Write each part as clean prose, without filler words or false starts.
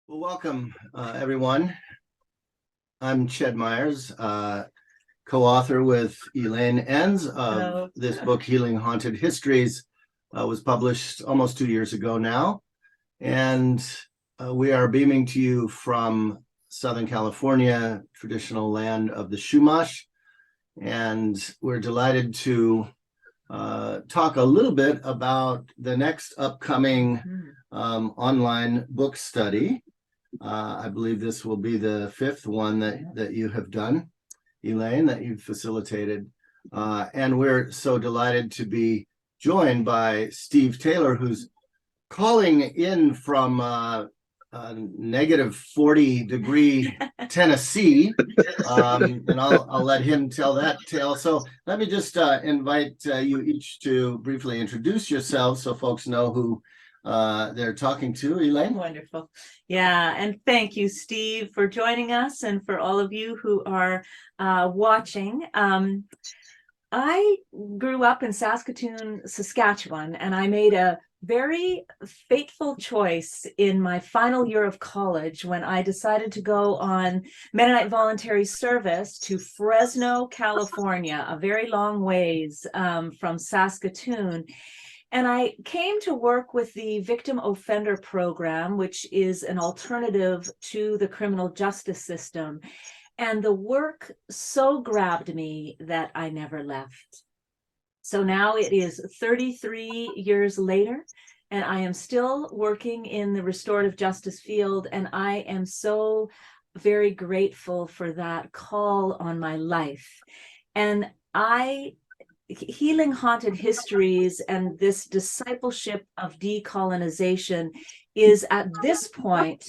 Well, welcome, everyone. I'm Ched Myers, co-author with Elaine Enns of this book, Healing Haunted Histories. Was published almost 2 years ago now. And we are beaming to you from Southern California, traditional land of the Chumash. And we're delighted to talk a little bit about the next upcoming online book study. I believe this will be the fifth one that you have done, Elaine, that you've facilitated. And we're so delighted to be joined by Steve Taylor, who's calling in from negative 40-degree Tennessee. And I'll let him tell that tale. So let me just invite you each to briefly introduce yourselves so folks know who they're talking to. Elaine? Wonderful. Yeah, and thank you, Steve, for joining us, and for all of you who are watching. I grew up in Saskatoon, Saskatchewan, and I made a very fateful choice in my final year of college when I decided to go on Mennonite voluntary service to Fresno, California, a very long ways from Saskatoon. And I came to work with the Victim Offender Program, which is an alternative to the criminal justice system. And the work so grabbed me that I never left. So now it is 33 years later, and I am still working in the restorative justice field. And I am so very grateful for that call on my life. And Healing Haunted Histories and this discipleship of decolonization is at this point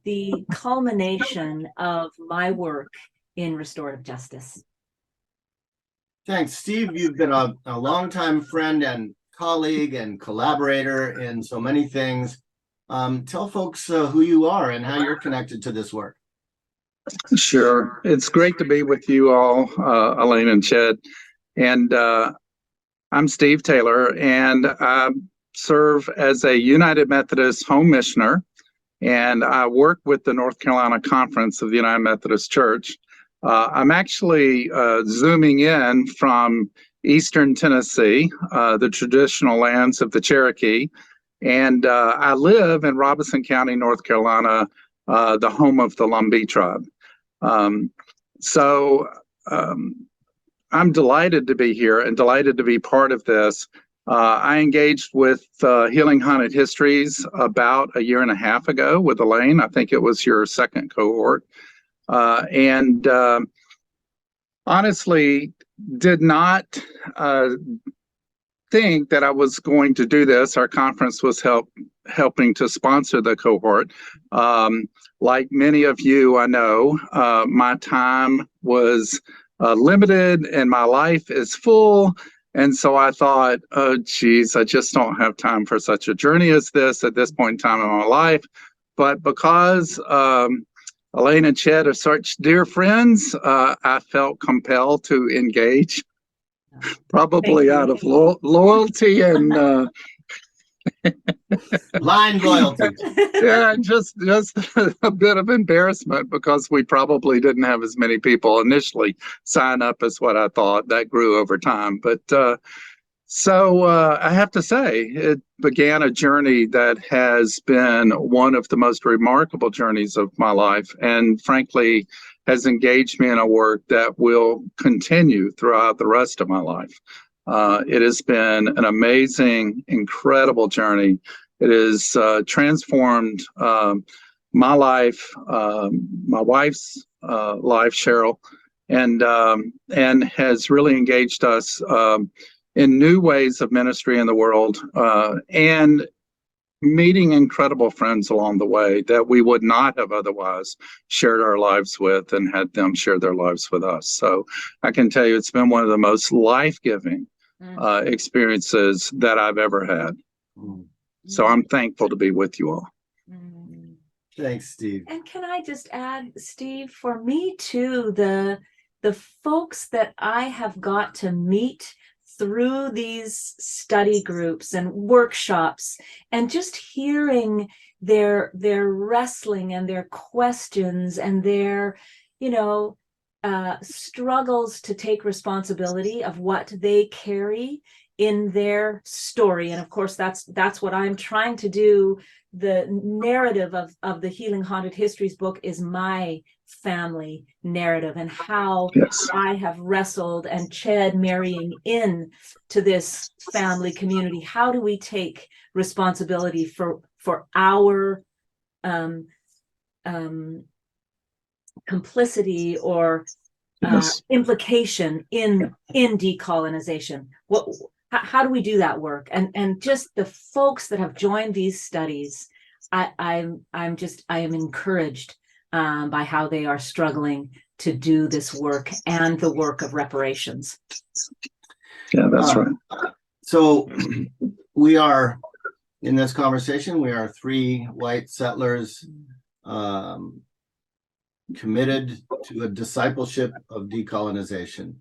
the culmination of my work in restorative justice. Thanks, Steve. You've been a longtime friend and colleague and collaborator in so many things. Tell folks who you are and how you're connected to this work. Sure. It's great to be with you all, Elaine and Ched. And I'm Steve Taylor, and I serve as a United Methodist Home Missioner, and I work with the North Carolina Conference of the United Methodist Church. I'm actually zooming in from eastern Tennessee, the traditional lands of the Cherokee, and I live in Robeson County, North Carolina, the home of the Lumbee tribe. I'm delighted to be here and delighted to be part of this. I engaged with Healing Haunted Histories about 1.5 years ago with Elaine. I think it was your second cohort. And honestly, did not think that I was going to do this. Our conference was helping to sponsor the cohort. Like many of you, I know, my time was limited and my life is full. And so I thought, oh, geez, I just don't have time for such a journey as this at this point in time in my life. But because Elaine and Ched are such dear friends, I felt compelled to engage, probably out of loyalty and Blind loyalty. Yeah, just a bit of embarrassment because we probably didn't have as many people initially sign up as what I thought. That grew over time. But so I have to say, it began a journey that has been one of the most remarkable journeys of my life, and frankly, has engaged me in a work that will continue throughout the rest of my life. It has been an amazing, incredible journey. It has transformed my life, my wife's life, Cheryl, and has really engaged us in new ways of ministry in the world, and meeting incredible friends along the way that we would not have otherwise shared our lives with and had them share their lives with us. So I can tell you it's been one of the most life-giving experiences that I've ever had. So I'm thankful to be with you all. Thanks, Steve. And can I just add, Steve, for me too, the folks that I have got to meet through these study groups and workshops, and just hearing their wrestling and their questions and their, struggles to take responsibility of what they carry in their story. And of course, that's what I'm trying to do. The narrative of the Healing Haunted Histories book is my family narrative, and how Yes. I have wrestled, and Ched marrying in to this family community. How do we take responsibility for our complicity or Yes. implication in decolonization? How do we do that work? And just the folks that have joined these studies, I am encouraged by how they are struggling to do this work and the work of reparations. Yeah, that's right. So we are in this conversation. We are three white settlers committed to a discipleship of decolonization.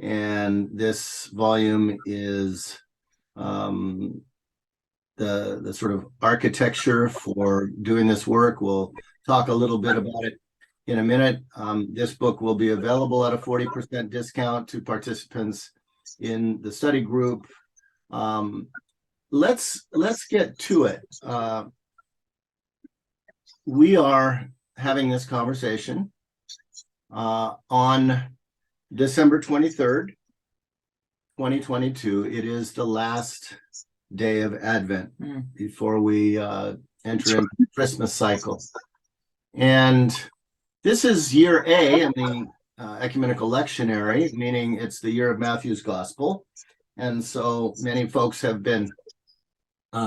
And this volume is the sort of architecture for doing this work. We'll talk a little bit about it in a minute. This book will be available at a 40% discount to participants in the study group. Let's get to it. We are having this conversation on December 23rd, 2022. It is the last day of Advent before we enter into the Christmas cycle. And this is year A in the ecumenical lectionary, meaning it's the year of Matthew's gospel. And so many folks have been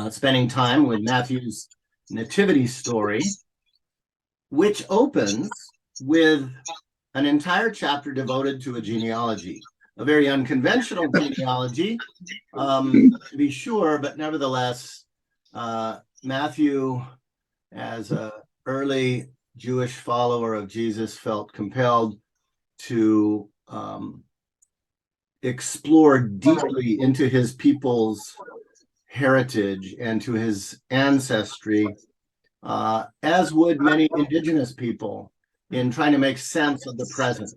spending time with Matthew's nativity story, which opens with an entire chapter devoted to a genealogy, a very unconventional genealogy, to be sure, but nevertheless, Matthew, as an early Jewish follower of Jesus, felt compelled to explore deeply into his people's heritage and to his ancestry, as would many indigenous people, in trying to make sense of the present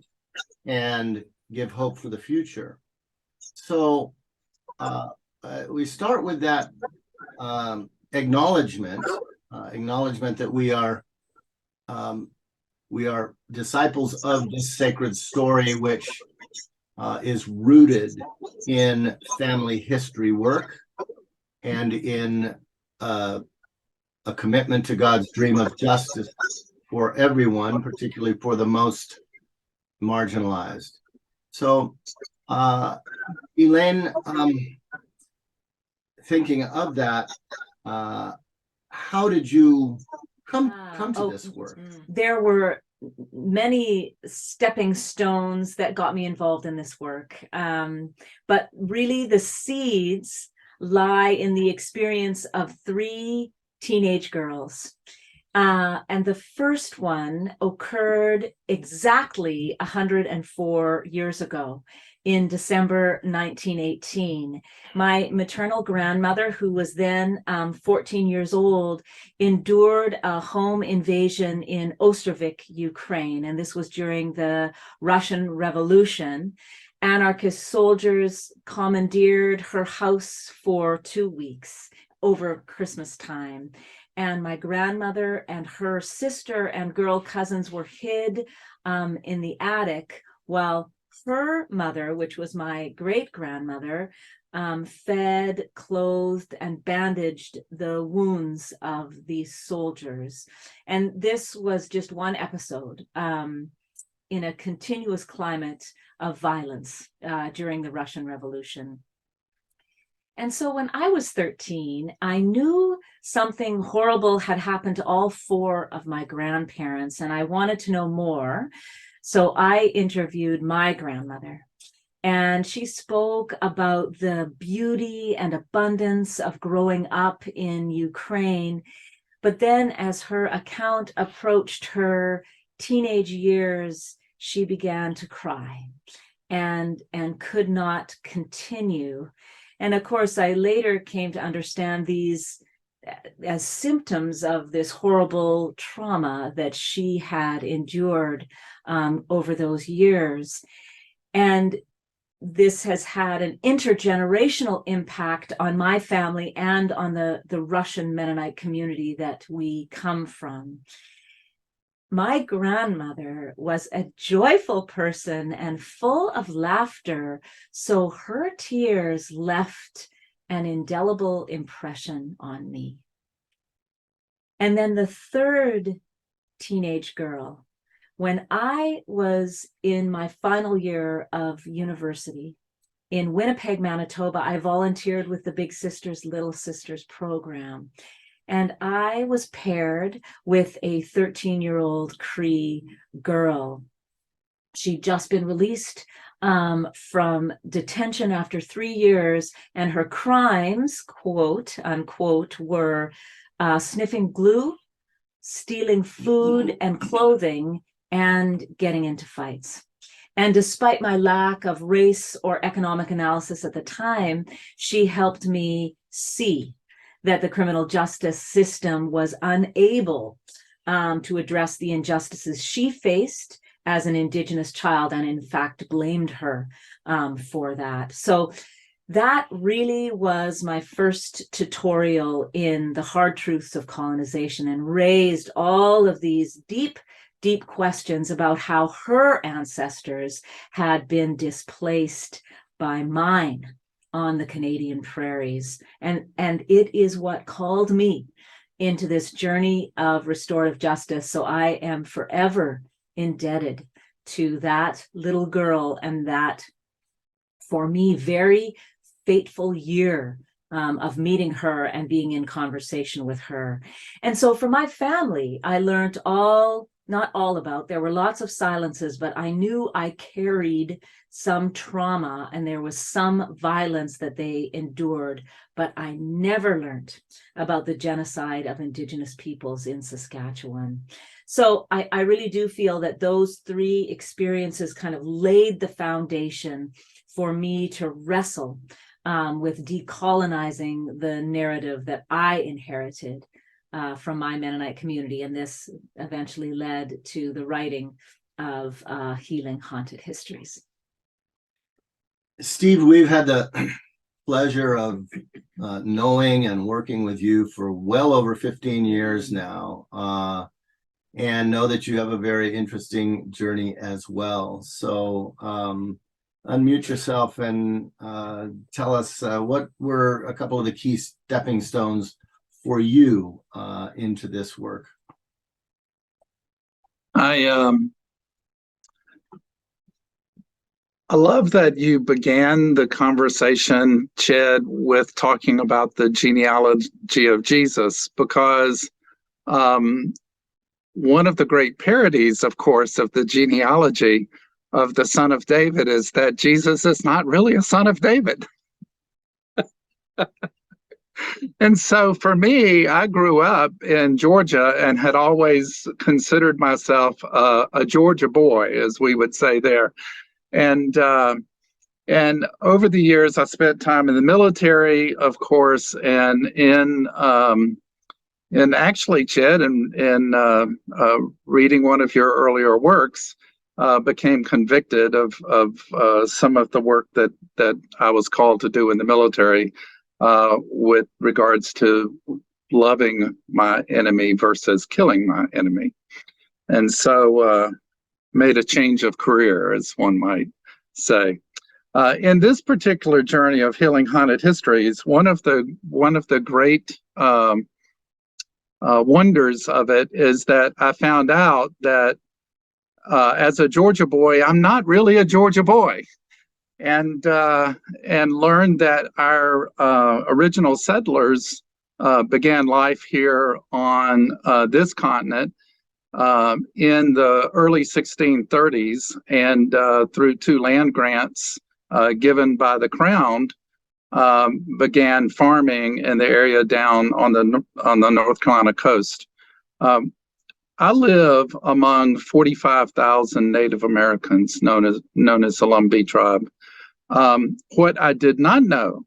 and give hope for the future. So we start with that acknowledgement that we are disciples of this sacred story, which is rooted in family history work and in a commitment to God's dream of justice for everyone, particularly for the most marginalized. So, Elaine, thinking of that, how did you come to this work? There were many stepping stones that got me involved in this work, but really the seeds lie in the experience of three teenage girls. And the first one occurred exactly 104 years ago in December 1918. My maternal grandmother, who was then 14 years old, endured a home invasion in Ostrovik, Ukraine. And this was during the Russian Revolution. Anarchist soldiers commandeered her house for 2 weeks over Christmas time. And my grandmother and her sister and girl cousins were hid in the attic, while her mother, which was my great-grandmother, fed, clothed, and bandaged the wounds of these soldiers. And this was just one episode in a continuous climate of violence during the Russian Revolution. And so when I was 13, I knew something horrible had happened to all four of my grandparents, and I wanted to know more. So I interviewed my grandmother, and she spoke about the beauty and abundance of growing up in Ukraine. But then as her account approached her teenage years, she began to cry. and could not continue. And of course, I later came to understand these as symptoms of this horrible trauma that she had endured over those years. And this has had an intergenerational impact on my family and on the Russian Mennonite community that we come from. My grandmother was a joyful person and full of laughter, so her tears left an indelible impression on me. And then the third teenage girl, when I was in my final year of university in Winnipeg, Manitoba, I volunteered with the Big Sisters, Little Sisters program. And I was paired with a 13-year-old Cree girl. She'd just been released from detention after 3 years, and her crimes, quote unquote, were sniffing glue, stealing food and clothing, and getting into fights. And despite my lack of race or economic analysis at the time, she helped me see that the criminal justice system was unable to address the injustices she faced as an Indigenous child, and in fact blamed her for that. So that really was my first tutorial in the hard truths of colonization, and raised all of these deep questions about how her ancestors had been displaced by mine on the Canadian prairies. And it is what called me into this journey of restorative justice. So I am forever indebted to that little girl and that, for me, very fateful year of meeting her and being in conversation with her. And so for my family, I learned not all about, there were lots of silences, but I knew I carried some trauma and there was some violence that they endured, but I never learned about the genocide of Indigenous peoples in Saskatchewan. So I really do feel that those three experiences kind of laid the foundation for me to wrestle with decolonizing the narrative that I inherited from my Mennonite community. And this eventually led to the writing of Healing Haunted Histories. Steve, we've had the pleasure of knowing and working with you for well over 15 years now, and know that you have a very interesting journey as well. So unmute yourself and tell us what were a couple of the key stepping stones for you into this work. I love that you began the conversation, Ched, with talking about the genealogy of Jesus, because one of the great parodies, of course, of the genealogy of the son of David is that Jesus is not really a son of David. And so for me, I grew up in Georgia and had always considered myself a Georgia boy, as we would say there. And over the years, I spent time in the military, of course, and in actually, Ched, in reading one of your earlier works, became convicted of some of the work that I was called to do in the military with regards to loving my enemy versus killing my enemy. And so made a change of career, as one might say. In this particular journey of Healing Haunted Histories, one of the great wonders of it is that I found out that as a Georgia boy, I'm not really a Georgia boy, and learned that our original settlers began life here on this continent in the early 1630s, and through 2 land grants given by the Crown, began farming in the area down on the North Carolina coast. I live among 45,000 Native Americans known as the Lumbee tribe. What I did not know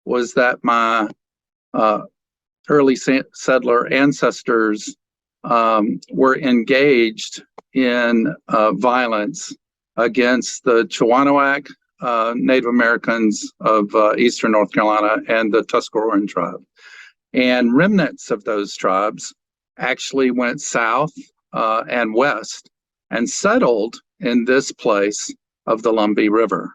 was that my early settler ancestors were engaged in violence against the Chewanoak Native Americans of eastern North Carolina and the Tuscaroran tribe. And remnants of those tribes actually went south and west and settled in this place of the Lumbee River.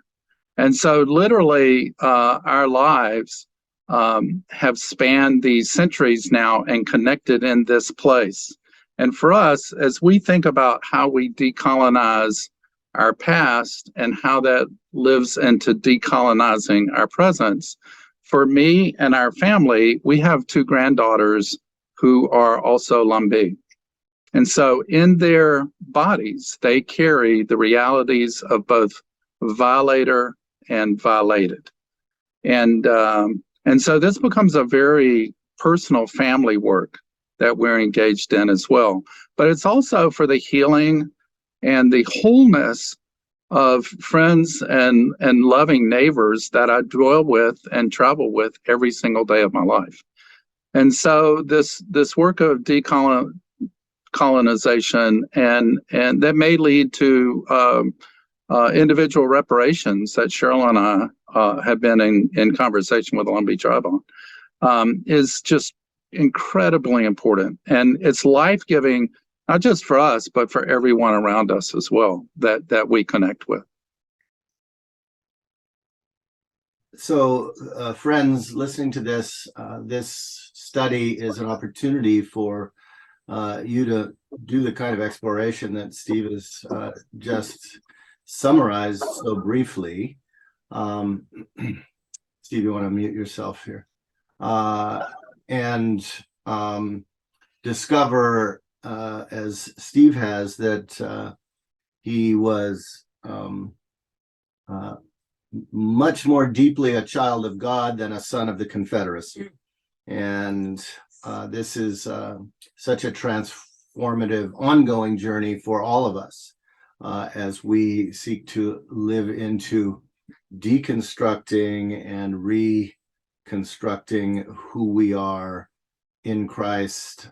And so literally our lives have spanned these centuries now and connected in this place. And for us, as we think about how we decolonize our past and how that lives into decolonizing our presence, for me and our family, we have two granddaughters who are also Lumbee. And so in their bodies, they carry the realities of both violator and violated. And so this becomes a very personal family work that we're engaged in as well. But it's also for the healing and the wholeness of friends and loving neighbors that I dwell with and travel with every single day of my life. And so this work of decolonization and that may lead to individual reparations that Cheryl and I have been in conversation with the Lumbee tribe on, is just incredibly important. And it's life-giving, not just for us, but for everyone around us as well that we connect with. So, friends listening to this, this study is an opportunity for you to do the kind of exploration that Steve has just summarized so briefly. Steve, you want to mute yourself here? And discover, as Steve has, that he was much more deeply a child of God than a son of the Confederacy. And this is such a transformative, ongoing journey for all of us as we seek to live into deconstructing and reconstructing who we are in Christ,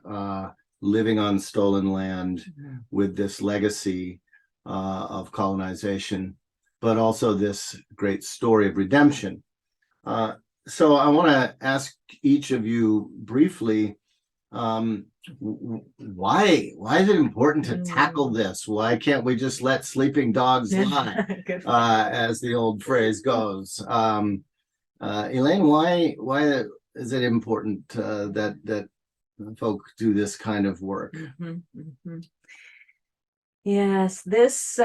living on stolen land with this legacy of colonization, but also this great story of redemption. So I want to ask each of you briefly, why is it important to tackle this? Why can't we just let sleeping dogs lie, as the old phrase goes? Elaine, why is it important that folk do this kind of work? Yes, this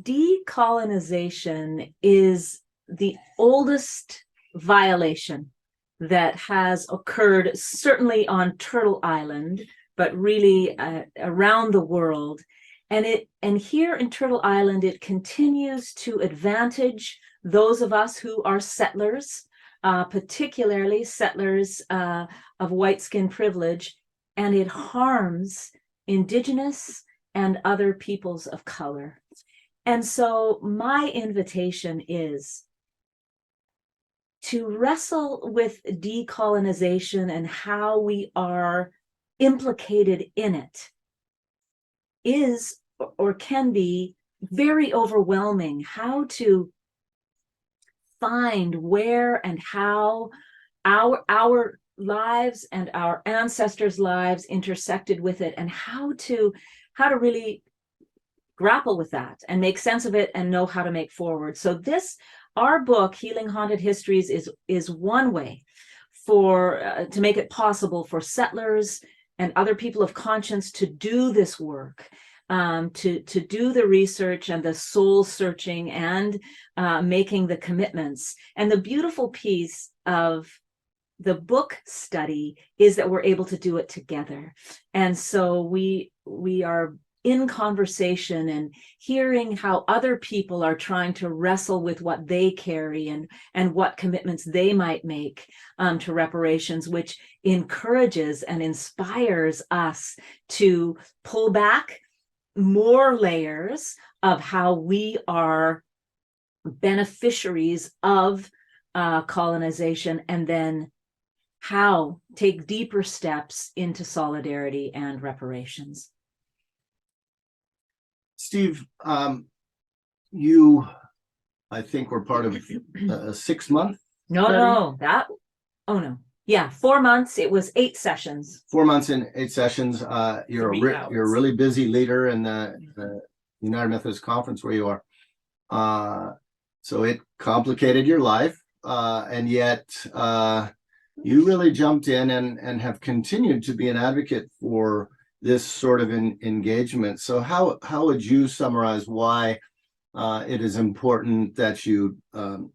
decolonization is the oldest violation that has occurred, certainly on Turtle Island, but really around the world. And here in Turtle Island, it continues to advantage those of us who are settlers, particularly settlers of white skin privilege, and it harms Indigenous and other peoples of color. And so my invitation is to wrestle with decolonization and how we are implicated in it is or can be very overwhelming. How to find where and how our lives and our ancestors' lives intersected with it, and how to really grapple with that and make sense of it and know how to make forward. So our book, Healing Haunted Histories, is one way to make it possible for settlers and other people of conscience to do this work, to do the research and the soul searching and making the commitments. And the beautiful piece of the book study is that we're able to do it together. And so we are in conversation and hearing how other people are trying to wrestle with what they carry and what commitments they might make to reparations, which encourages and inspires us to pull back more layers of how we are beneficiaries of colonization, and then how take deeper steps into solidarity and reparations. Steve, you, I think, were part of a 6-month. No, oh no. Yeah, 4 months. It was 8 sessions. 4 months and 8 sessions. You're 3 hours. you're a really busy leader in the United Methodist Conference where you are. So it complicated your life, and yet you really jumped in and have continued to be an advocate for this sort of engagement. So how would you summarize why it is important that you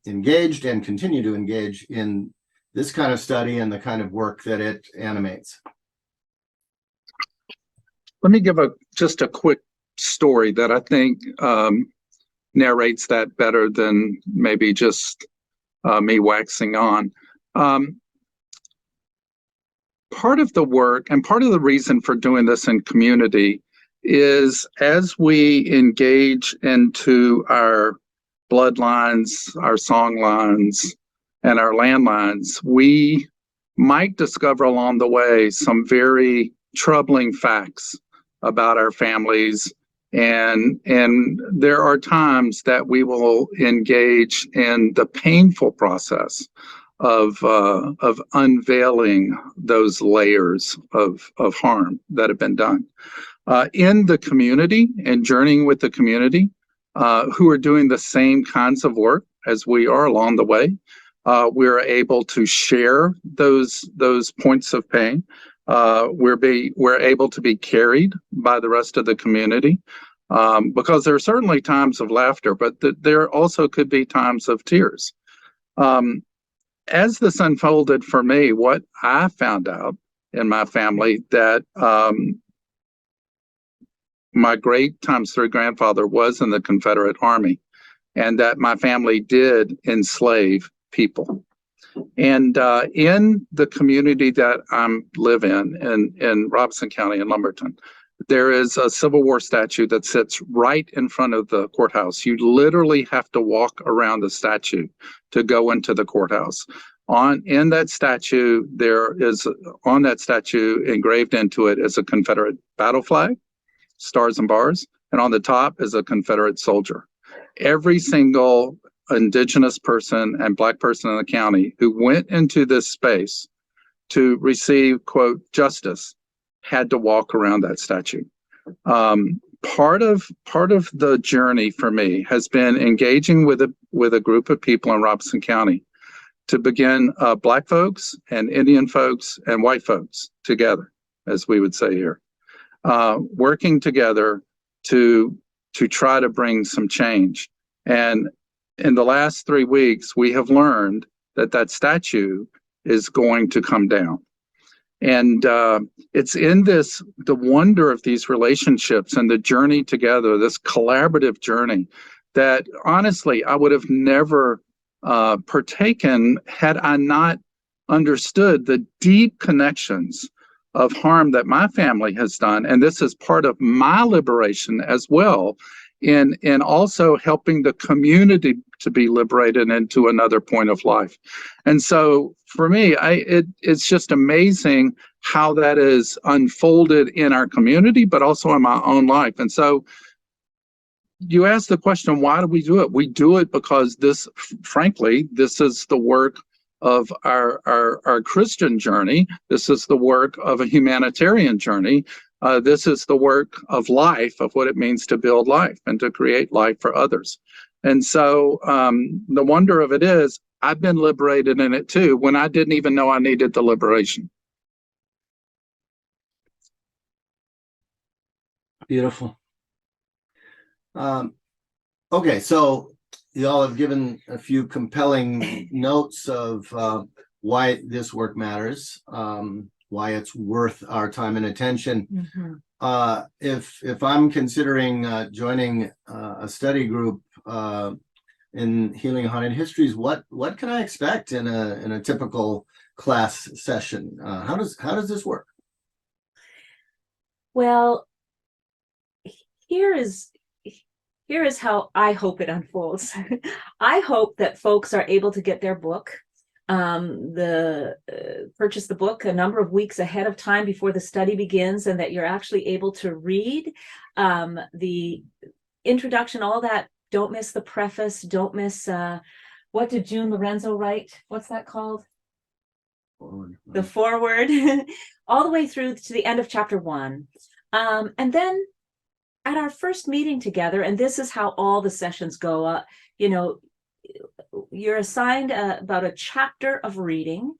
engaged and continue to engage in this kind of study and the kind of work that it animates? Let me give just a quick story that I think narrates that better than maybe just me waxing on. Part of the work and part of the reason for doing this in community is as we engage into our bloodlines, our song lines, and our landlines, we might discover along the way some very troubling facts about our families. And there are times that we will engage in the painful process of unveiling those layers of harm that have been done in the community and journeying with the community who are doing the same kinds of work as we are along the way. We're able to share those points of pain. We're able to be carried by the rest of the community because there are certainly times of laughter, but there also could be times of tears. As this unfolded for me, what I found out in my family that my great ×3 grandfather was in the Confederate Army, and that my family did enslave people. And in the community that I live in Robinson County in Lumberton, there is a Civil War statue that sits right in front of the courthouse. You literally have to walk around the statue to go into the courthouse. In that statue, on that statue engraved into it is a Confederate battle flag, stars and bars, and on the top is a Confederate soldier. Every single Indigenous person and Black person in the county who went into this space to receive, quote, justice had to walk around that statue. Part of the journey for me has been engaging with a group of people in Robinson County to begin Black folks and Indian folks and white folks together, as we would say here, working together to try to bring some change. And in the last 3 weeks, we have learned that statue is going to come down. And it's in the wonder of these relationships and the journey together, this collaborative journey, that honestly, I would have never partaken had I not understood the deep connections of harm that my family has done. And this is part of my liberation as well, in also helping the community to be liberated into another point of life. And so for me, it's just amazing how that is unfolded in our community, but also in my own life. And so you ask the question, why do we do it? We do it because frankly, this is the work of our Christian journey. This is the work of a humanitarian journey. This is the work of life, of what it means to build life and to create life for others. And so the wonder of it is, I've been liberated in it too, when I didn't even know I needed the liberation. Beautiful. Okay, so y'all have given a few compelling notes of why this work matters, why it's worth our time and attention. Mhm. If I'm considering joining a study group in Healing Haunted Histories, what can I expect in a typical class session? How does this work? Well, here is how I hope it unfolds. I hope that folks are able to get their book, purchase the book a number of weeks ahead of time before the study begins, and that you're actually able to read the introduction, all that. Don't miss the preface. Don't miss what did June Lorenzo write? What's that called? The foreword, all the way through to the end of chapter 1. And then at our first meeting together, and this is how all the sessions go, you're assigned about a chapter of reading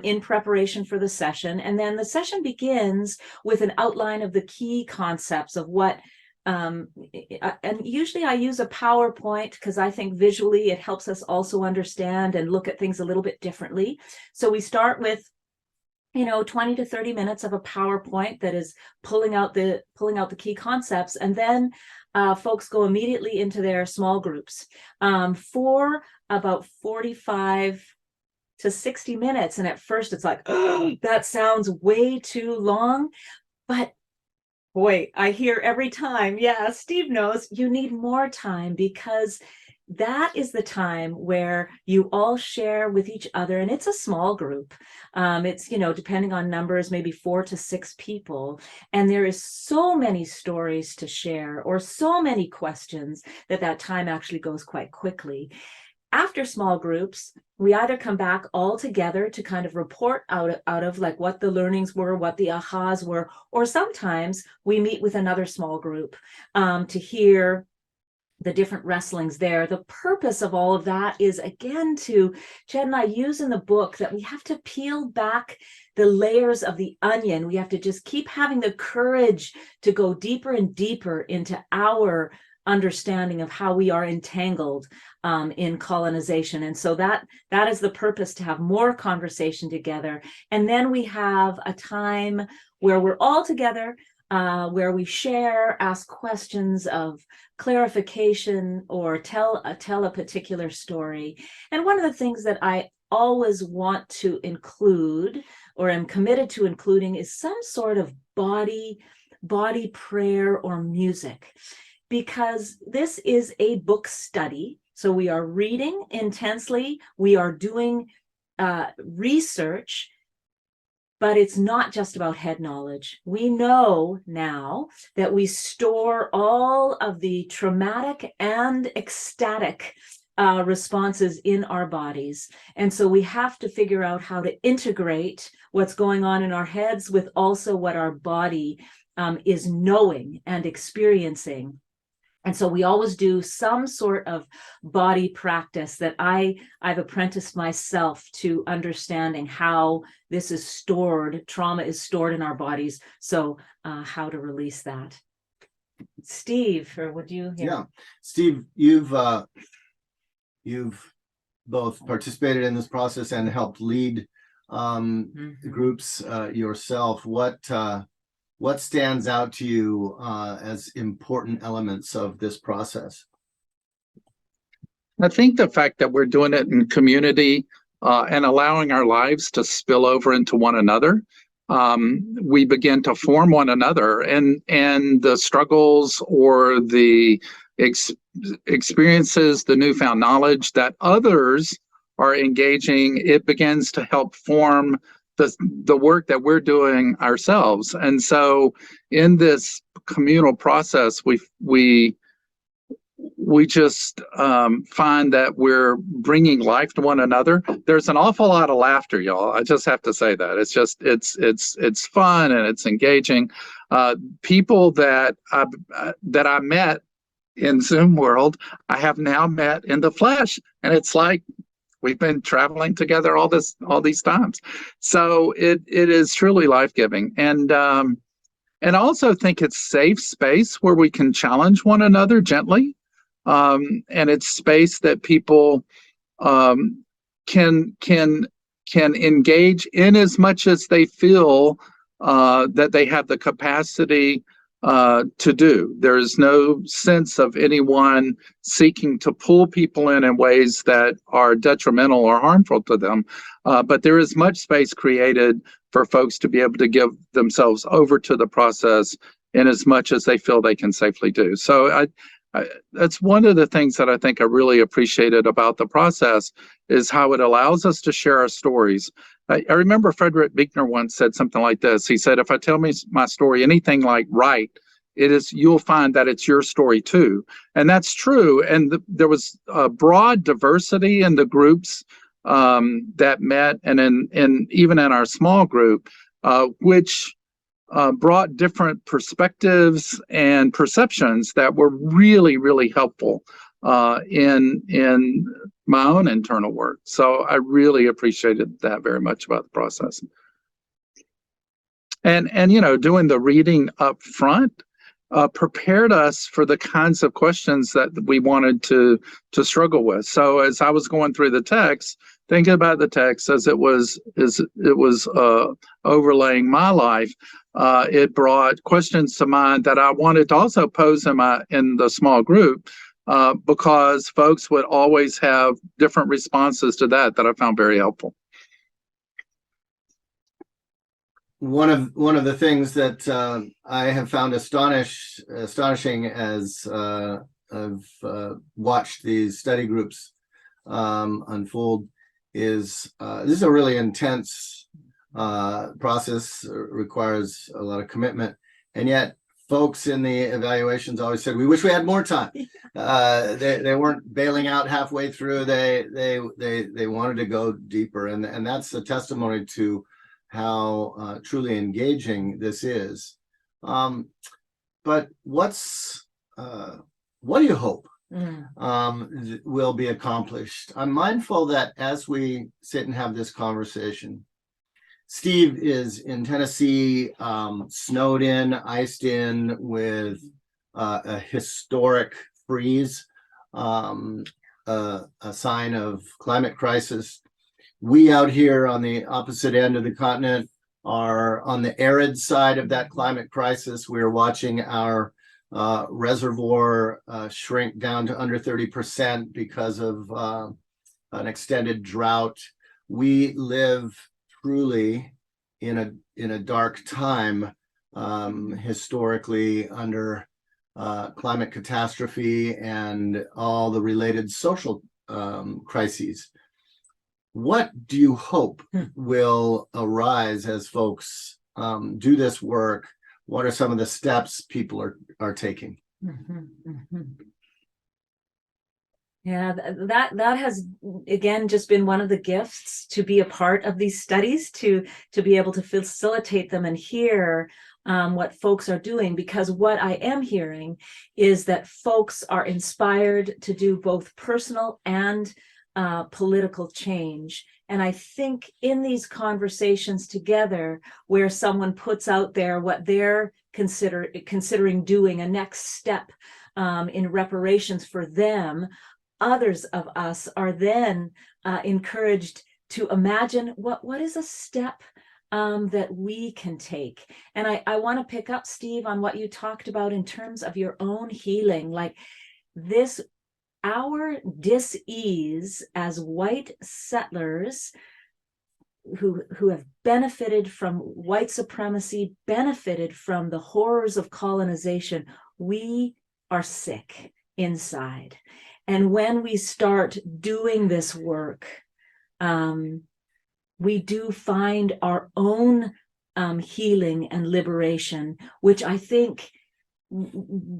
in preparation for the session. And then the session begins with an outline of the key concepts of what, and usually I use a PowerPoint because I think visually it helps us also understand and look at things a little bit differently. So we start with 20 to 30 minutes of a PowerPoint that is pulling out the key concepts, and then folks go immediately into their small groups for about 45 to 60 minutes. And at first it's like, oh, that sounds way too long, but boy, I hear every time, yeah, Steve knows you need more time, because that is the time where you all share with each other, and it's a small group. It's, depending on numbers, maybe 4 to 6 people. And there is so many stories to share, or so many questions, that time actually goes quite quickly. After small groups, we either come back all together to kind of report out of like what the learnings were, what the ahas were, or sometimes we meet with another small group to hear the different wrestlings there. The purpose of all of that is, again, to Chad and I use in the book that we have to peel back the layers of the onion. We have to just keep having the courage to go deeper and deeper into our understanding of how we are entangled in colonization. And so that is the purpose, to have more conversation together. And then we have a time where we're all together, where we share, ask questions of clarification, or tell a particular story. And one of the things that I always want to include, or am committed to including, is some sort of body prayer or music, because this is a book study. So we are reading intensely, we are doing research, but it's not just about head knowledge. We know now that we store all of the traumatic and ecstatic responses in our bodies. And so we have to figure out how to integrate what's going on in our heads with also what our body is knowing and experiencing. And so we always do some sort of body practice that I've apprenticed myself to understanding how this is stored, trauma is stored in our bodies. So how to release that. Steve, or would you? Yeah, Steve, you've both participated in this process and helped lead groups yourself. What stands out to you as important elements of this process? I think the fact that we're doing it in community and allowing our lives to spill over into one another, we begin to form one another, and the struggles or the experiences, the newfound knowledge that others are engaging, it begins to help form the work that we're doing ourselves. And so in this communal process, we just find that we're bringing life to one another. There's an awful lot of laughter, y'all. I just have to say that. It's just, it's fun and it's engaging. People that I met in Zoom world, I have now met in the flesh, and it's like we've been traveling together all these times. So it is truly life-giving. And I also think it's safe space where we can challenge one another gently. And it's space that people can can engage in as much as they feel that they have the capacity to do. There is no sense of anyone seeking to pull people in ways that are detrimental or harmful to them. But there is much space created for folks to be able to give themselves over to the process in as much as they feel they can safely do. So that's one of the things that I think I really appreciated about the process, is how it allows us to share our stories. I remember Frederick Buechner once said something like this. He said, if I tell me my story anything like right, you'll find that it's your story too. And that's true. And there was a broad diversity in the groups that met, and even in our small group, which brought different perspectives and perceptions that were really, really helpful in my own internal work. So I really appreciated that very much about the process. And doing the reading up front prepared us for the kinds of questions that we wanted to struggle with. So as I was going through the text, thinking about the text as it was overlaying my life, it brought questions to mind that I wanted to also pose in the small group, because folks would always have different responses to that I found very helpful. One of the things that I have found astonishing as I've watched these study groups unfold is this is a really intense process, requires a lot of commitment, and yet folks in the evaluations always said, we wish we had more time. They weren't bailing out halfway through. They wanted to go deeper, and that's a testimony to how truly engaging this is. But what do you hope will be accomplished? I'm mindful that as we sit and have this conversation, Steve is in Tennessee, snowed in, iced in with a historic freeze, a sign of climate crisis. We out here on the opposite end of the continent are on the arid side of that climate crisis. We're watching our reservoir shrink down to under 30% because of an extended drought. We live truly in a dark time historically under climate catastrophe and all the related social crises. What do you hope will arise as folks do this work? What are some of the steps people are taking? Yeah, that has again just been one of the gifts to be a part of these studies, to be able to facilitate them and hear what folks are doing, because what I am hearing is that folks are inspired to do both personal and political change. And I think in these conversations together, where someone puts out there what they're considering doing, a next step in reparations for them, others of us are then encouraged to imagine what is a step that we can take. And I want to pick up, Steve, on what you talked about in terms of your own healing, like this, our dis-ease as white settlers who have benefited from white supremacy, benefited from the horrors of colonization. We are sick inside. And when we start doing this work, we do find our own healing and liberation, which I think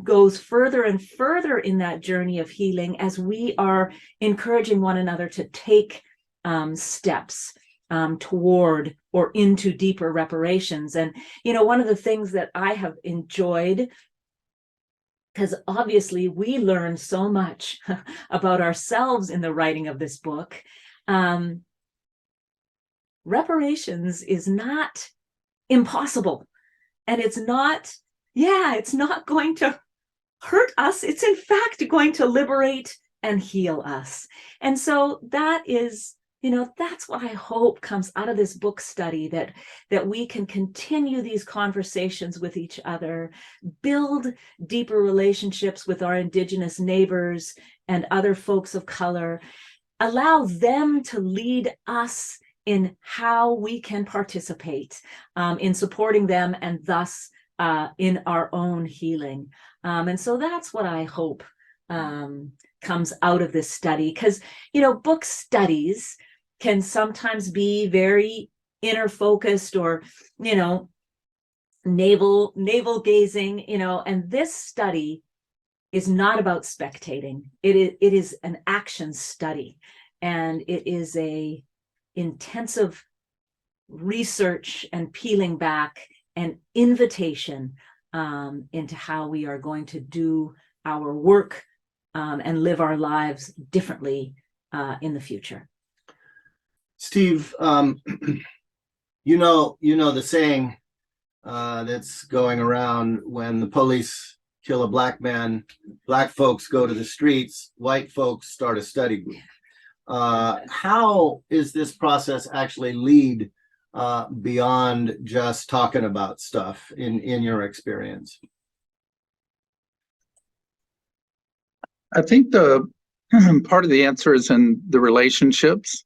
goes further and further in that journey of healing as we are encouraging one another to take steps toward or into deeper reparations. And, one of the things that I have enjoyed, because obviously we learned so much about ourselves in the writing of this book, reparations is not impossible. And it's not going to hurt us. It's in fact going to liberate and heal us. And so that is that's what I hope comes out of this book study, that we can continue these conversations with each other, build deeper relationships with our Indigenous neighbors and other folks of color, allow them to lead us in how we can participate in supporting them, and thus in our own healing. And so that's what I hope comes out of this study, because book studies can sometimes be very inner focused, or navel gazing, and this study is not about spectating. It is an action study, and it is a intensive research and peeling back and invitation into how we are going to do our work and live our lives differently in the future. Steve, you know the saying that's going around: when the police kill a black man, black folks go to the streets, white folks start a study group. How is this process actually lead beyond just talking about stuff in your experience? I think the part of the answer is in the relationships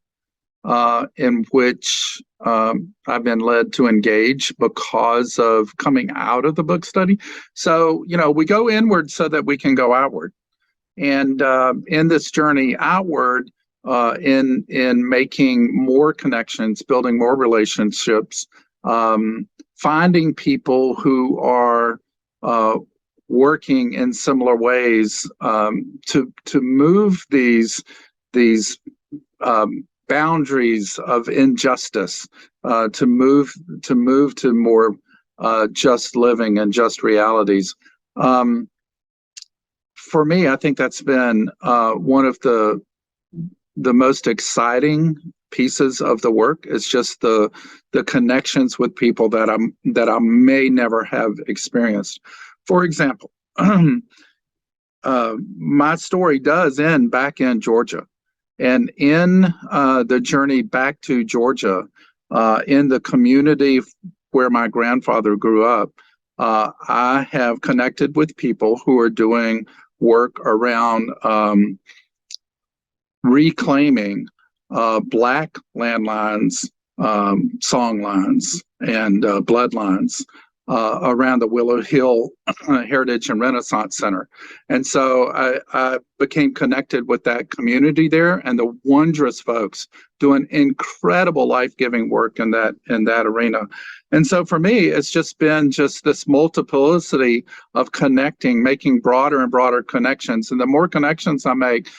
in which I've been led to engage because of coming out of the book study. So, we go inward so that we can go outward. And in this journey outward, in making more connections, building more relationships, finding people who are working in similar ways to move these boundaries of injustice, to move to more just living and just realities. For me, I think that's been one of the most exciting pieces of the work. Is just the connections with people that I may never have experienced. For example, my story does end back in Georgia. And in the journey back to Georgia, in the community where my grandfather grew up, I have connected with people who are doing work around reclaiming Black landlines, songlines, and bloodlines around the Willow Hill Heritage and Renaissance Center. And so I became connected with that community there, and the wondrous folks doing incredible life-giving work in that arena. And so for me, it's just been this multiplicity of connecting, making broader and broader connections. And the more connections I make,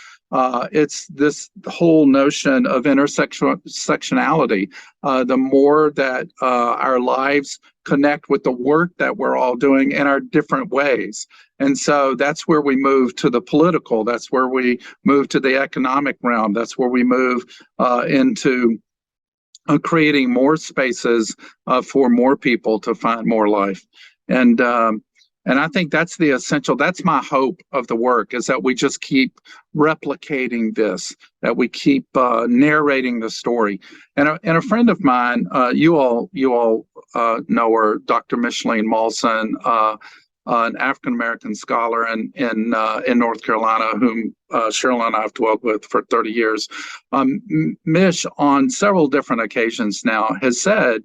it's this whole notion of intersectionality. The more that our lives connect with the work that we're all doing in our different ways. And so that's where we move to the political. That's where we move to the economic realm. That's where we move into creating more spaces for more people to find more life. And I think that's the essential. That's my hope of the work, is that we just keep replicating this, that we keep narrating the story. And a friend of mine, you all know her, Dr. Micheline Mawson, an African American scholar in North Carolina, whom Cheryl and I have dwelt with for 30 years. Mish, on several different occasions now, has said,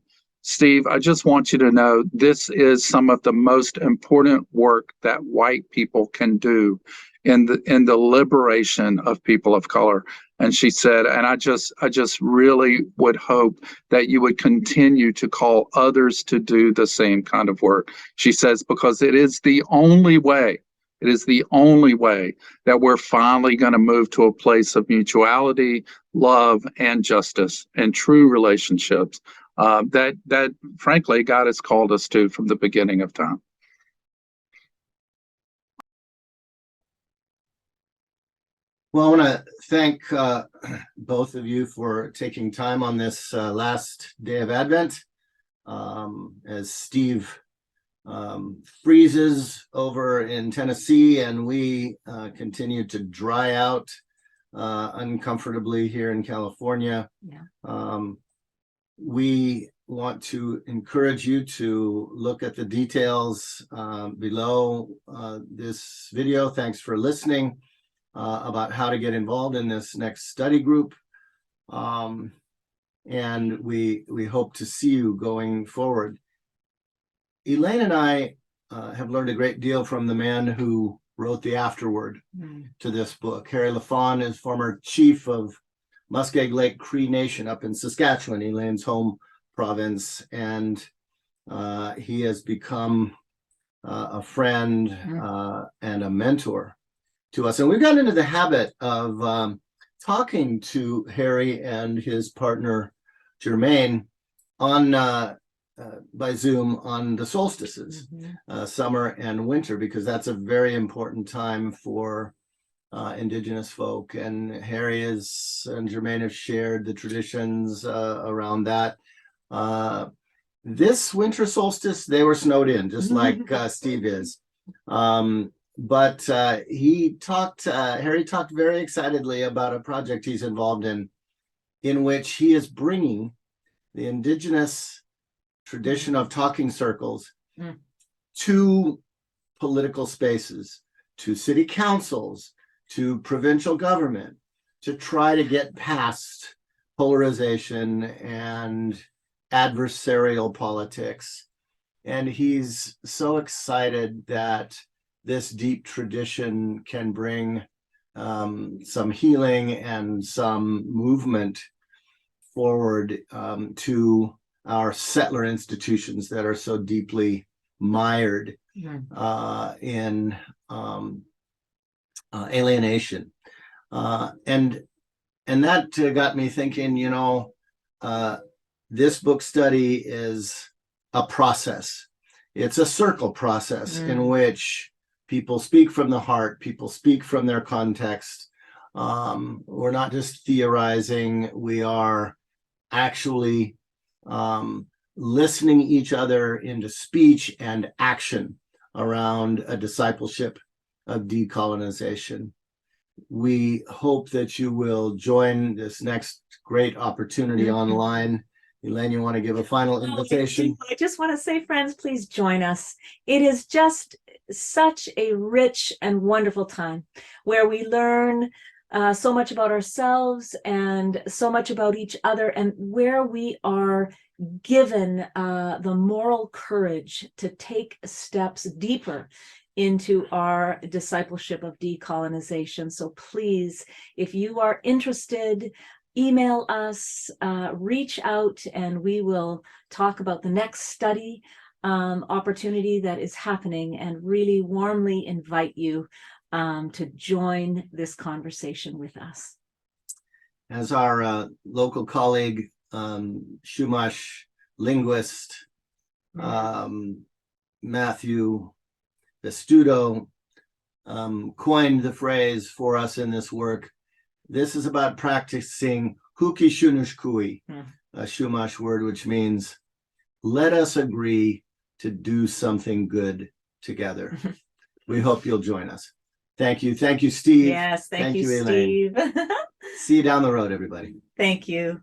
Steve, I just want you to know this is some of the most important work that white people can do in the liberation of people of color. And she said, and I just really would hope that you would continue to call others to do the same kind of work. She says, because it is the only way that we're finally going to move to a place of mutuality, love, and justice and true relationships that frankly God has called us to from the beginning of time. Well, I want to thank both of you for taking time on this last day of Advent. As Steve freezes over in Tennessee and we continue to dry out uncomfortably here in California. Yeah. We want to encourage you to look at the details below this video. Thanks for listening about how to get involved in this next study group. And we hope to see you going forward. Elaine and I have learned a great deal from the man who wrote the afterword to this book. Harry Lafon is former chief of Muskeg Lake Cree Nation up in Saskatchewan, Elaine's home province, and he has become a friend and a mentor to us. And we've gotten into the habit of talking to Harry and his partner Jermaine on by Zoom on the solstices, summer and winter, because that's a very important time for Indigenous folk. And Harry and Jermaine have shared the traditions around that. This winter solstice, they were snowed in, just like Steve is. But Harry talked very excitedly about a project he's involved in which he is bringing the Indigenous tradition of talking circles to political spaces, to city councils, to provincial government, to try to get past polarization and adversarial politics. And he's so excited that this deep tradition can bring some healing and some movement forward to our settler institutions that are so deeply mired in alienation. And that got me thinking, this book study is a process. It's a circle process in which people speak from the heart, people speak from their context. We're not just theorizing, we are actually listening each other into speech and action around a discipleship of decolonization. We hope that you will join this next great opportunity online. Elaine, you want to give a final invitation? I just want to say, friends, please join us. It is just such a rich and wonderful time where we learn so much about ourselves and so much about each other, and where we are given the moral courage to take steps deeper into our discipleship of decolonization. So please, if you are interested, email us, reach out, and we will talk about the next study opportunity that is happening, and really warmly invite you to join this conversation with us. As our local colleague, Chumash linguist, Matthew Vestudo, coined the phrase for us in this work, this is about practicing huki shunushkui, a Chumash word which means let us agree to do something good together. We hope you'll join us. Thank you. Thank you, Steve. Yes, thank you, Elaine. Steve. See you down the road, everybody. Thank you.